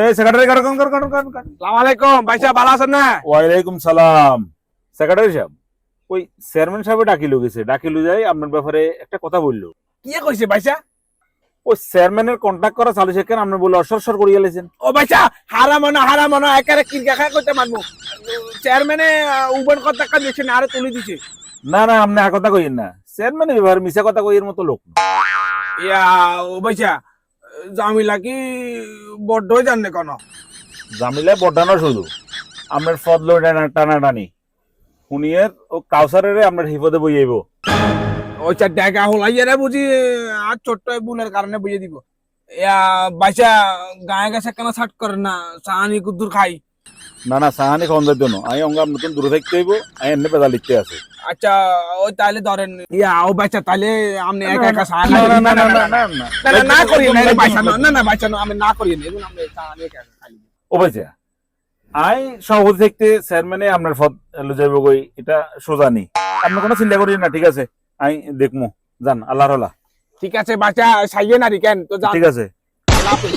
এই সেক্রেটারি আসসালামু আলাইকুম ভাই সাহেব, ভালো আছেন না? ওয়ালাইকুম সালাম। সেক্রেটারি সাহেব, ওই চেয়ারম্যান সাহেব ডাকিলো গেছে, ডাকিলো যাই আপনার ব্যাপারে একটা কথা বললো। কি কইছে ভাইসা? ওই চেয়ারম্যানের কন্ট্যাক্ট করা চালু সেখানে আপনি বলে অসরসর করিয়া লেছেন। ও ভাইসা, হারামনা একারে কিরকা করতে মানবো। চেয়ারম্যানে উবের কথা কা দিয়েছে না, আরে তুলে দিছে। না না, আপনি আর কথা কইেন না, চেয়ারম্যানের ব্যাপারে মিছা কথা কইয়ের মতো লোক না। ইয়া ও ভাইসা, জামিলা কি বড্ড জানলে কোন? জামিলায় বড্ডানো শুধু আপনার ফদল টানাটানি শুনিয়ে ও কাউসারের আপনার হিপদে বইয়াইব। ওই চার টাকা হলাইয়ারে বুঝি আর ছোট্ট বুলের কারণে বুঝিয়ে দিব। ইয়া ভাইসা, গায়ে গেছে কেন ছাট করে না, সাহানি কুদ্দুর খাই। না না, সাহানি খাওয়ান যাইতো না, আমি অঙ্গ নতুন দূরে থাকতে হইব, আমি এমনি পেদা লিখতে আছে। আচ্ছা ওই তাহলে ধরেন ইয়া ও বাচ্চা, তাহলে আপনি একা একা সাহানি না করি না ভাইসা, না ভাইসা, আমি না করি না, এগুলো আপনি সাহানি একা একা খাই। ও ভাইজা, আই সভাপতি থাকতে চেয়ারম্যানে আপনার পদ যাইব গই, এটা সোজা নেই, আপনি কোনো চিন্তা করেন না। ঠিক আছে, আমি দেখমু, জান আল্লাহর হলা। ঠিক আছে বাচ্চা, সাইয়ে না রিকেন তো ঠিক আছে। আল্লাহ হাফেজ।